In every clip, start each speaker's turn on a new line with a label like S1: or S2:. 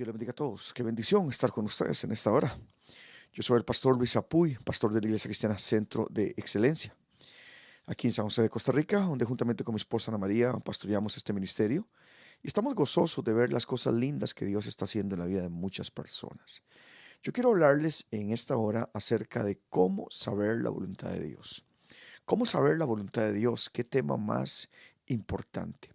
S1: Dios les bendiga a todos. Qué bendición estar con ustedes en esta hora. Yo soy el pastor Luis Apuy, pastor de la Iglesia Cristiana Centro de Excelencia, aquí en San José de Costa Rica, donde juntamente con mi esposa Ana María pastoreamos este ministerio. Y estamos gozosos de ver las cosas lindas que Dios está haciendo en la vida de muchas personas. Yo quiero hablarles en esta hora acerca de cómo saber la voluntad de Dios. ¿Cómo saber la voluntad de Dios? ¿Qué tema más importante?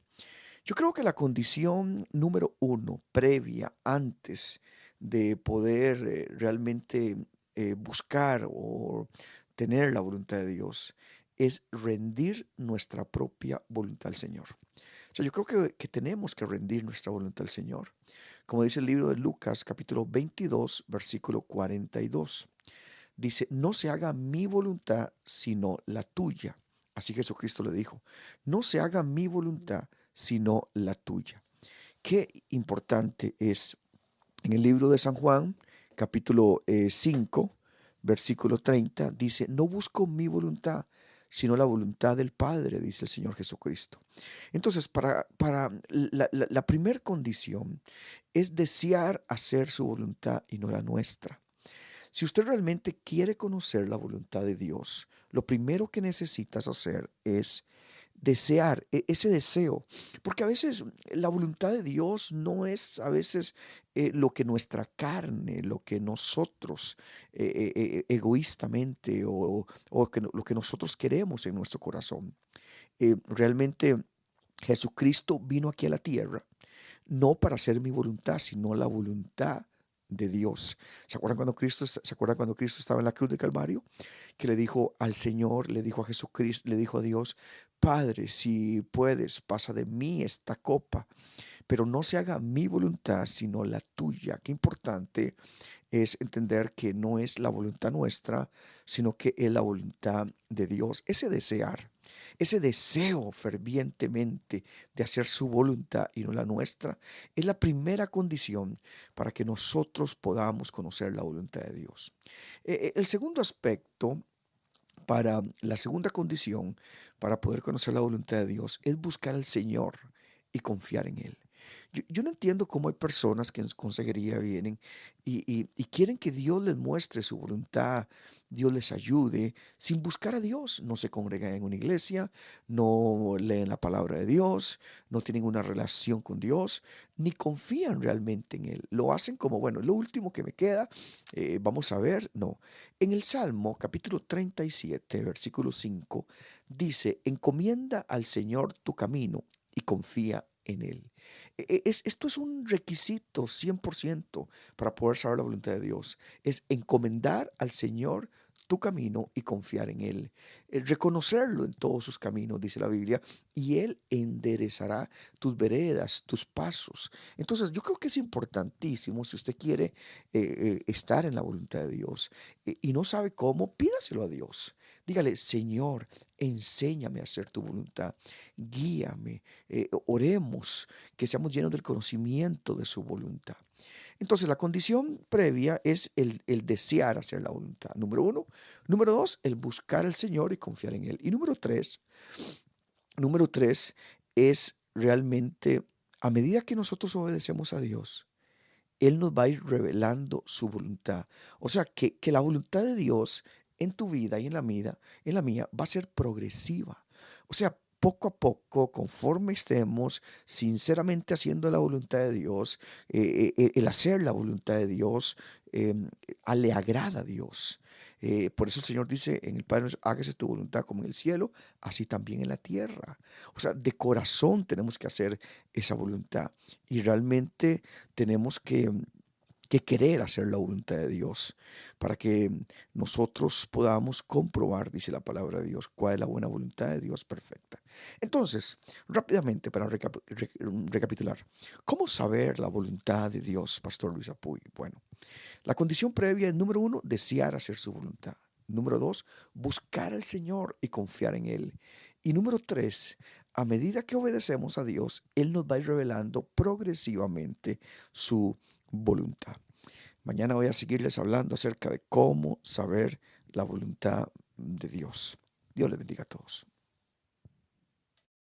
S1: Yo creo que la condición número uno, previa, antes de poder realmente buscar o tener la voluntad de Dios, es rendir nuestra propia voluntad al Señor. O sea, yo creo que tenemos que rendir nuestra voluntad al Señor. Como dice el libro de Lucas, capítulo 22, versículo 42. Dice, no se haga mi voluntad, sino la tuya. Así Jesucristo le dijo, no se haga mi voluntad, sino la tuya. Qué importante es en el libro de San Juan, capítulo 5, versículo 30, dice, no busco mi voluntad, sino la voluntad del Padre, dice el Señor Jesucristo. Entonces, para la primera condición es desear hacer su voluntad y no la nuestra. Si usted realmente quiere conocer la voluntad de Dios, lo primero que necesitas hacer es desear ese deseo, porque a veces la voluntad de Dios no es a veces lo que nuestra carne, lo que nosotros egoístamente lo que nosotros queremos en nuestro corazón. Realmente Jesucristo vino aquí a la tierra no para hacer mi voluntad, sino la voluntad de Dios. ¿Se acuerdan cuando Cristo estaba en la cruz de Calvario? Que le dijo al Señor, le dijo a Jesucristo, le dijo a Dios, Padre, si puedes, pasa de mí esta copa, pero no se haga mi voluntad, sino la tuya. Qué importante es entender que no es la voluntad nuestra, sino que es la voluntad de Dios. Ese deseo fervientemente de hacer su voluntad y no la nuestra, es la primera condición para que nosotros podamos conocer la voluntad de Dios. El segundo aspecto para la segunda condición para poder conocer la voluntad de Dios es buscar al Señor y confiar en Él. Yo no entiendo cómo hay personas que en consejería vienen y quieren que Dios les muestre su voluntad, Dios les ayude, sin buscar a Dios. No se congregan en una iglesia, no leen la palabra de Dios, no tienen una relación con Dios, ni confían realmente en Él. Lo hacen como, bueno, lo último que me queda, vamos a ver. No. En el Salmo capítulo 37, versículo 5, dice, encomienda al Señor tu camino y confía en Él. Esto es un requisito 100% para poder saber la voluntad de Dios. Es encomendar al Señor tu camino y confiar en Él. Reconocerlo en todos sus caminos, dice la Biblia, y Él enderezará tus veredas, tus pasos. Entonces, yo creo que es importantísimo, si usted quiere estar en la voluntad de Dios y no sabe cómo, pídaselo a Dios. Dígale, Señor, enséñame a hacer tu voluntad, guíame, oremos, que seamos llenos del conocimiento de su voluntad. Entonces, la condición previa es el desear hacer la voluntad. Número uno. Número dos, el buscar al Señor y confiar en Él. Y número tres es realmente, a medida que nosotros obedecemos a Dios, Él nos va a ir revelando su voluntad. O sea, que la voluntad de Dios en tu vida y en la mía, va a ser progresiva. O sea, poco a poco, conforme estemos sinceramente haciendo la voluntad de Dios, el hacer la voluntad de Dios eh, le agrada a Dios. Por eso el Señor dice en el Padre, hágase tu voluntad como en el cielo, así también en la tierra. O sea, de corazón tenemos que hacer esa voluntad y realmente tenemos que querer hacer la voluntad de Dios para que nosotros podamos comprobar, dice la palabra de Dios, cuál es la buena voluntad de Dios perfecta. Entonces, rápidamente para recapitular, ¿cómo saber la voluntad de Dios, Pastor Luis Apuy? Bueno, la condición previa es, número uno, desear hacer su voluntad. Número dos, buscar al Señor y confiar en Él. Y número tres, a medida que obedecemos a Dios, Él nos va a ir revelando progresivamente su voluntad. Mañana voy a seguirles hablando acerca de cómo saber la voluntad de Dios. Dios les bendiga a todos.